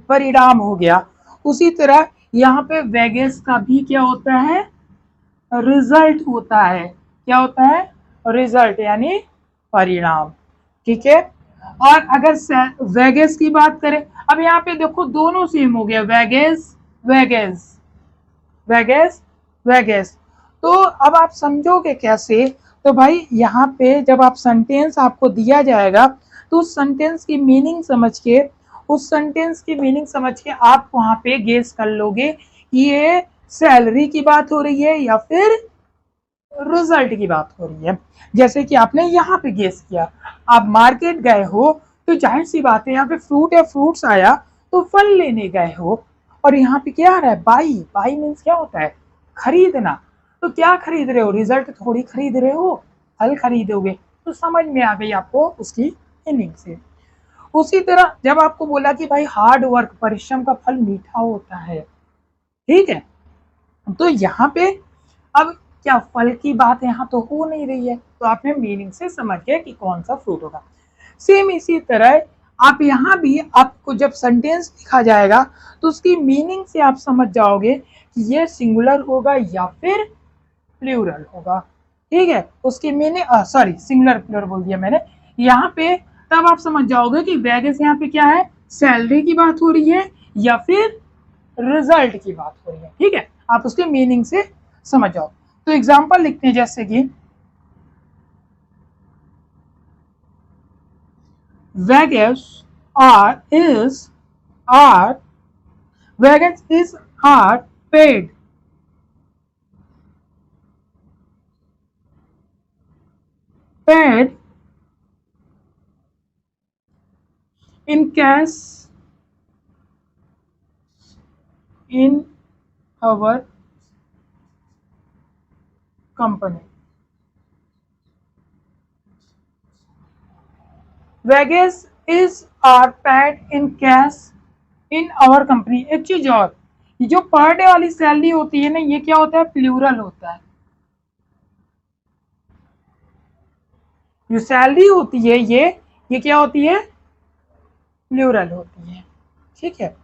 परिणाम हो गया। उसी तरह यहाँ पे वेगेस का भी क्या होता है रिजल्ट होता है, क्या होता है रिजल्ट यानी परिणाम, ठीक है। और अगर वेगेस की बात करें, अब यहाँ पे देखो दोनों सेम हो गया, वेगेस वेगेस वेगेस वेगेस। तो अब आप समझोगे कैसे, तो भाई यहाँ पे जब आप सेंटेंस आपको दिया जाएगा तो उस सेंटेंस की मीनिंग समझ के, उस सेंटेंस की मीनिंग समझ के आप वहां पे गेस कर लोगे कि ये सैलरी की बात हो रही है या फिर रिजल्ट की बात हो रही है। जैसे कि आपने यहाँ पे गेस किया, आप मार्केट गए हो तो जाहिर सी बात है यहाँ पे फ्रूट या फ्रूट्स आया तो फल लेने गए हो, और यहाँ पे क्या आ रहा है बाई, बाई मीन्स क्या होता है खरीदना, तो क्या खरीद रहे हो रिजल्ट थोड़ी खरीद रहे हो, फल खरीदोगे, तो समझ में आ गई आपको उसकी मीनिंग से। उसी तरह जब आपको बोला कि भाई हार्ड वर्क परिश्रम का फल मीठा होता है, ठीक है, तो यहाँ पे अब क्या फल की बात यहाँ तो हो नहीं रही है, तो आपने मीनिंग से समझ गया कि कौन सा फ्रूट होगा। सेम इसी तरह आप यहाँ भी आपको जब सेंटेंस लिखा जाएगा तो उसकी मीनिंग से आप समझ जाओगे कि ये सिंगुलर होगा या फिर प्लूरल होगा, ठीक है। उसकी मीनिंग सॉरी सिंगुलर प्लूरल बोल दिया मैंने यहाँ पे, तब आप समझ जाओगे कि वेगेस यहाँ पे क्या है सैलरी की बात हो रही है या फिर रिजल्ट की बात हो रही है, ठीक है। आप उसके मीनिंग से समझ जाओ। तो एग्जांपल लिखते हैं, जैसे कि wages are wages is are paid paid in cash in our company. Wages is are paid in cash in our company। एक चीज और, ये जो पर डे वाली सैलरी होती है ना, ये क्या होता है प्लूरल होता है। जो सैलरी होती है ये क्या होती है प्लूरल होती है, ठीक है।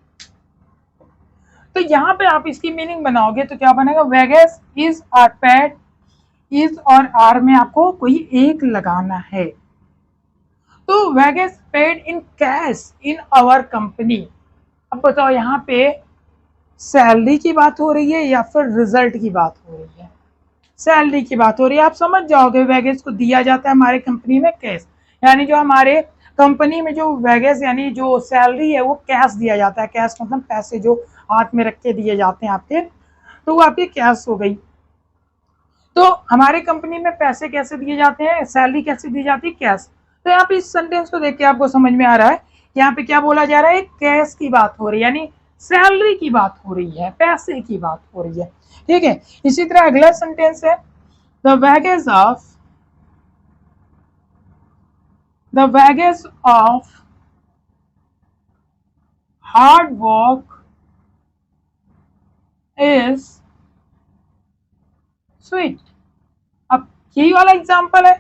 तो यहाँ पे आप इसकी मीनिंग बनाओगे तो क्या बनेगा wages is are paid, is और आर में आपको कोई एक लगाना है, तो wages paid in cash in our company. अब बताओ यहाँ पे सैलरी की बात हो रही है या फिर रिजल्ट की बात हो रही है, सैलरी की बात हो रही है। आप समझ जाओगे वेगेस को दिया जाता है हमारे कंपनी में कैश, यानी जो हमारे कंपनी में जो वेगेस यानी जो सैलरी है वो कैश दिया जाता है, कैश मतलब पैसे जो हाथ में रख के दिए जाते हैं आपके, तो वो आपकी कैश हो गई। तो हमारे कंपनी में पैसे कैसे दिए जाते हैं, सैलरी कैसे दी जाती है कैश। तो यहाँ पे इस सेंटेंस को देख के आपको समझ में आ रहा है यहाँ पे क्या बोला जा रहा है कैश की बात हो रही है, यानी सैलरी की बात हो रही है, पैसे की बात हो रही है, ठीक है। इसी तरह अगला सेंटेंस है the wages of hard work is sweet। अब यही वाला एग्जांपल है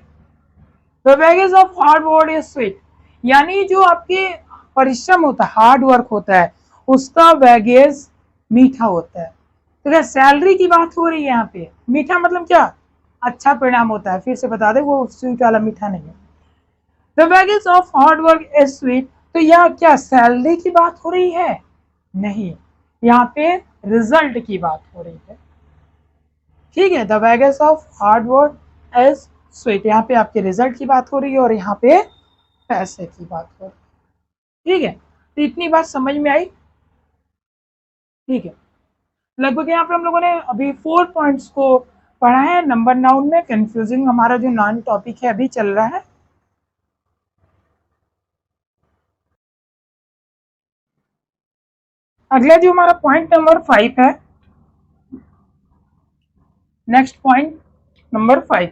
the wages of hard work is sweet, यानी जो आपके परिश्रम होता है हार्ड वर्क होता है उसका वेजेस मीठा होता है। तो क्या सैलरी की बात हो रही है यहाँ पे, मीठा मतलब क्या अच्छा परिणाम होता है, फिर से बता दे वो स्वीट वाला मीठा नहीं है। The wages of hard work is sweet, तो यह क्या सैलरी की बात हो रही है, नहीं, यहाँ पे रिजल्ट की बात हो रही है, ठीक है। The wages of hard work is sweet, यहाँ पे आपके रिजल्ट की बात हो रही है और यहाँ पे पैसे की बात हो रही है, ठीक है। तो इतनी बात समझ में आई, ठीक है। लगभग यहाँ पे हम लोगों ने अभी 4 पॉइंट्स को पढ़ा है। नंबर 9 में कंफ्यूजिंग हमारा जो नॉन टॉपिक है अभी चल रहा है। अगला जो हमारा पॉइंट नंबर 5 है, नेक्स्ट पॉइंट नंबर 5,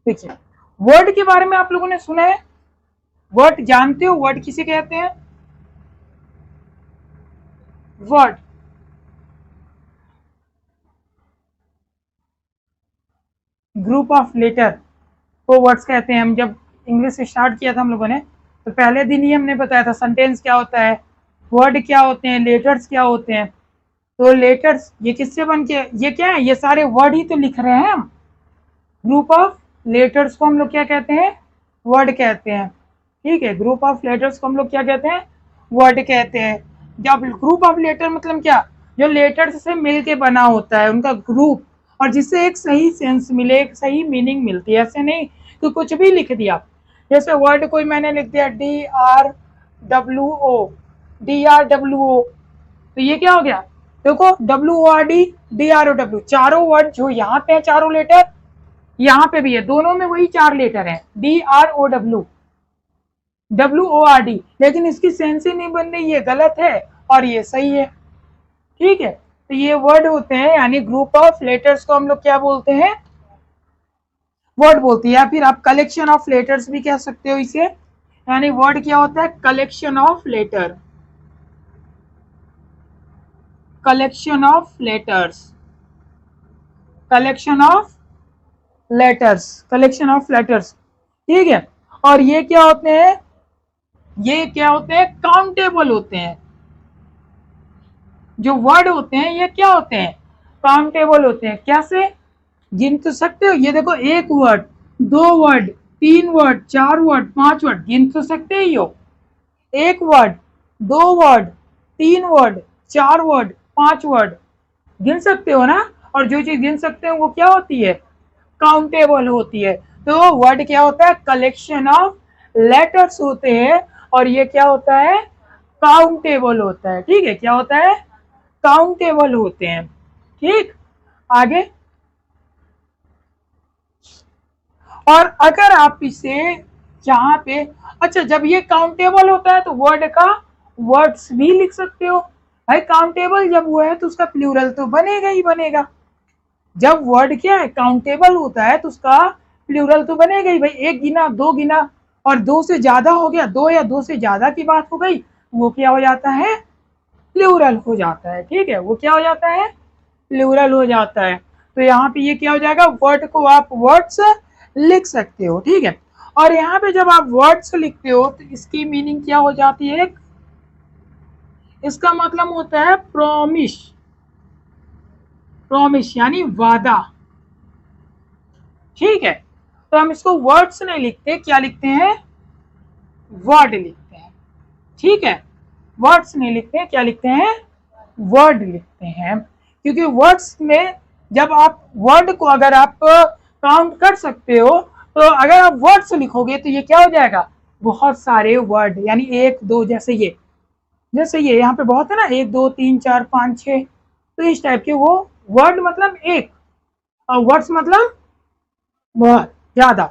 देखिए वर्ड के बारे में आप लोगों ने सुना है? वर्ड जानते हो वर्ड किसे कहते हैं? वर्ड ग्रुप ऑफ लेटर को वर्ड्स कहते हैं। हम जब इंग्लिश स्टार्ट किया था हम लोगों ने, तो पहले दिन ही हमने बताया था सेंटेंस क्या होता है, वर्ड क्या होते हैं, लेटर्स क्या होते हैं। तो लेटर्स ये किससे बन के, ये क्या है, ये सारे वर्ड ही तो लिख रहे हैं हम। ग्रुप ऑफ लेटर्स को हम लोग क्या कहते हैं? वर्ड कहते हैं। ठीक है, ग्रुप ऑफ लेटर्स को हम लोग क्या कहते हैं? वर्ड कहते हैं। जब ग्रुप ऑफ लेटर मतलब क्या, जो लेटर्स से मिलके बना होता है उनका ग्रुप, और जिससे एक सही सेंस मिले, एक सही मीनिंग मिलती है। ऐसे नहीं कि कुछ भी लिख दिया, जैसे वर्ड कोई मैंने लिख दिया DRWO, DRWO, तो ये क्या हो गया? देखो WORD, DROW, चारों वर्ड जो यहाँ पे है, चारों लेटर यहाँ पे भी है, दोनों में वही 4 लेटर है, DROW, WORD, लेकिन इसकी सेंस ही नहीं बन रही, ये गलत है और ये सही है। ठीक है, तो ये वर्ड होते हैं, यानी ग्रुप ऑफ लेटर्स को हम लोग क्या बोलते हैं? वर्ड बोलते हैं। या फिर आप कलेक्शन ऑफ लेटर्स भी कह सकते हो इसे, यानी वर्ड क्या होता है? Collection of letter, collection of letters, collection of letters, collection of letters. ठीक है, और ये क्या होते हैं? ये क्या होते हैं? काउंटेबल होते हैं। जो वर्ड होते हैं ये क्या होते हैं? काउंटेबल होते हैं। कैसे? गिन तो सकते हो, ये देखो, एक word, 2 word, 3 word, 4 word, 5 word, गिन तो सकते ही हो। एक word, 2 word, 3 word, 4 word, 5 word, गिन सकते हो ना। और जो चीज गिन सकते हो वो क्या होती है? काउंटेबल होती है। तो वर्ड क्या होता है? कलेक्शन ऑफ लेटर्स होते हैं, और ये क्या होता है? काउंटेबल होता है। ठीक है, क्या होता है? काउंटेबल होते हैं। ठीक, आगे। और अगर आप इसे यहाँ पे, अच्छा, जब ये काउंटेबल होता है तो वर्ड का वर्ड्स भी लिख सकते हो। भाई काउंटेबल जब हुआ है तो उसका प्लूरल तो बनेगा ही बनेगा। जब वर्ड क्या है? काउंटेबल होता है तो उसका प्लूरल तो बनेगा ही। भाई 1 गिना, 2 गिना और 2 से ज्यादा हो गया, 2 या 2 से ज्यादा की बात हो गई, वो क्या हो जाता है? प्लूरल हो जाता है। ठीक है, वो क्या हो जाता है? प्लूरल हो जाता है। तो यहाँ पे ये क्या हो जाएगा? वर्ड को आप वर्ड्स लिख सकते हो। ठीक है, और यहाँ पे जब आप वर्ड्स लिखते हो तो इसकी मीनिंग क्या हो जाती है? इसका मतलब होता है प्रॉमिस, प्रॉमिस यानी वादा। ठीक है, तो हम इसको वर्ड्स नहीं लिखते, क्या लिखते हैं? वर्ड लिखते हैं। ठीक है, वर्ड्स नहीं लिखते, क्या लिखते हैं? वर्ड लिखते हैं। क्योंकि वर्ड्स में जब आप वर्ड को अगर आप काउंट कर सकते हो, तो अगर आप वर्ड्स लिखोगे तो ये क्या हो जाएगा? बहुत सारे वर्ड, यानी 1 2, जैसे ये यहाँ पे बहुत है ना, 1 2 3 4 5 6, तो इस टाइप के वो वर्ड मतलब एक, और वर्ड्स मतलब बहुत ज्यादा।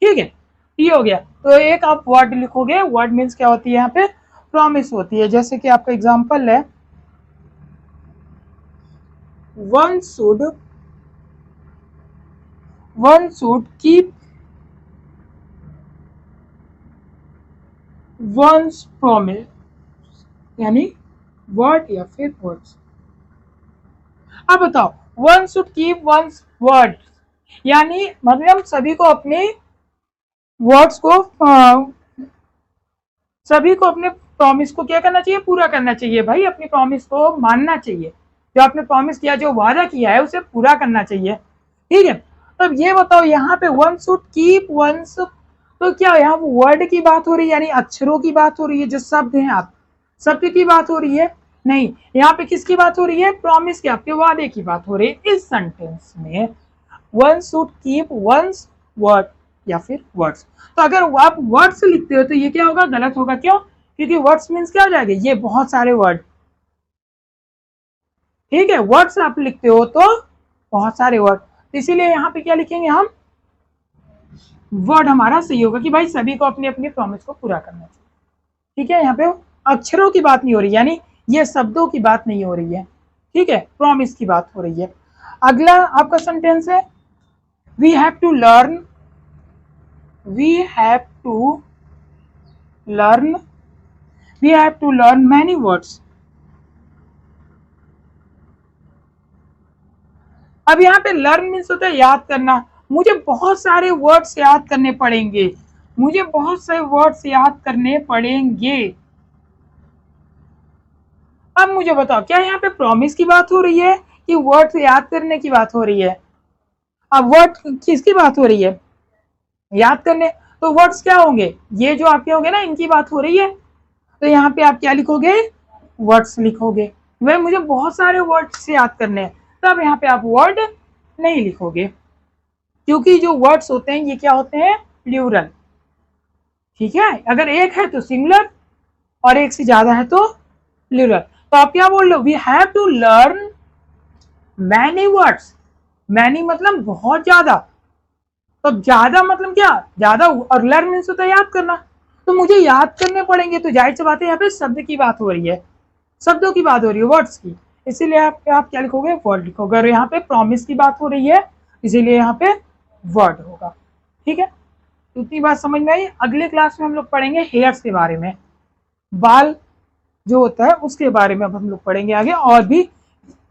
ठीक है, ये हो गया। तो एक आप वर्ड लिखोगे, वर्ड मीन्स क्या होती है? यहाँ पे प्रॉमिस होती है। जैसे कि आपका एग्जांपल है, one should keep one's promise, यानी वर्ड या फिर वर्ड्स। अब बताओ, one should keep one's word, यानी मतलब सभी को अपने वर्ड्स को, सभी को अपने प्रॉमिस को क्या करना चाहिए? पूरा करना चाहिए। भाई अपनी प्रॉमिस को मानना चाहिए, जो आपने प्रॉमिस किया, जो वादा किया है उसे पूरा करना चाहिए। ठीक है, तब ये बताओ यहाँ पे वन शुड कीप वंस, तो क्या यहाँ वर्ड की बात हो रही है, यानी अक्षरों की बात हो रही है, जो शब्द हैं आप शब्द की बात हो रही है? नहीं, यहाँ पे किसकी बात हो रही है? प्रॉमिस के, आपके वादे की बात हो रही है। इस सेंटेंस में one should keep once word या फिर वर्ड्स। तो अगर आप वर्ड्स लिखते हो तो ये क्या होगा? गलत होगा। क्यों? क्योंकि वर्ड्स मीन्स क्या हो जाएगा? ये बहुत सारे वर्ड, ठीक है, वर्ड्स आप लिखते हो तो बहुत सारे वर्ड, इसीलिए यहाँ पे क्या लिखेंगे हम, वर्ड हमारा सही होगा कि भाई सभी को अपनी अपनी प्रॉमिस को पूरा करना चाहिए। ठीक है, यहाँ पे अक्षरों की बात नहीं हो रही, यानी ये शब्दों की बात नहीं हो रही है, ठीक है, प्रॉमिस की बात हो रही है। अगला आपका सेंटेंस है we have to learn, we have to learn, we have to learn many words. अब यहाँ पे लर्न मीन्स होता है याद करना, मुझे बहुत सारे वर्ड्स याद करने पड़ेंगे, मुझे बहुत सारे वर्ड्स याद करने पड़ेंगे। अब मुझे बताओ क्या यहाँ पे प्रॉमिस की बात हो रही है कि वर्ड्स याद करने की बात हो रही है? अब वर्ड किसकी बात हो रही है? याद करने, तो वर्ड्स क्या होंगे, ये जो आपके होंगे ना, इनकी बात हो रही है, तो यहाँ पे आप क्या लिखोगे, वर्ड्स लिखोगे। वह मुझे बहुत सारे वर्ड्स याद करने हैं, तब यहाँ पे आप वर्ड नहीं लिखोगे, क्योंकि जो वर्ड्स होते हैं ये क्या होते हैं, प्लूरल। ठीक है, अगर एक है तो सिंगुलर और एक से ज्यादा है तो प्लूरल। तो आप क्या बोल रहे हो, we have to learn many words, many मतलब बहुत ज्यादा, तो ज्यादा मतलब क्या, ज्यादा, और लर्न मीन्स होता है याद करना, तो मुझे याद करने पड़ेंगे, तो जाहिर सी बात है यहाँ पे शब्द की बात हो रही है, शब्दों की बात हो रही है, वर्ड्स की, इसीलिए आप क्या लिखोगे, वर्ड लिखोगे। और यहाँ पे प्रॉमिस की बात हो रही है, इसीलिए यहाँ पे वर्ड होगा। ठीक है, तो इतनी बात समझ में आई। अगले क्लास में हम लोग पढ़ेंगे हेयर्स के बारे में, बाल जो होता है उसके बारे में अब हम लोग पढ़ेंगे आगे, और भी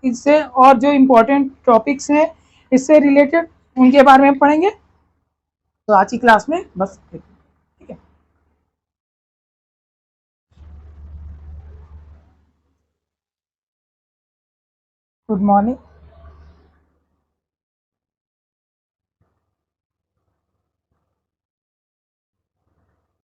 इससे और जो इम्पोर्टेंट टॉपिक्स हैं इससे रिलेटेड उनके बारे में पढ़ेंगे। तो आज की क्लास में बस ठीक है। Good morning.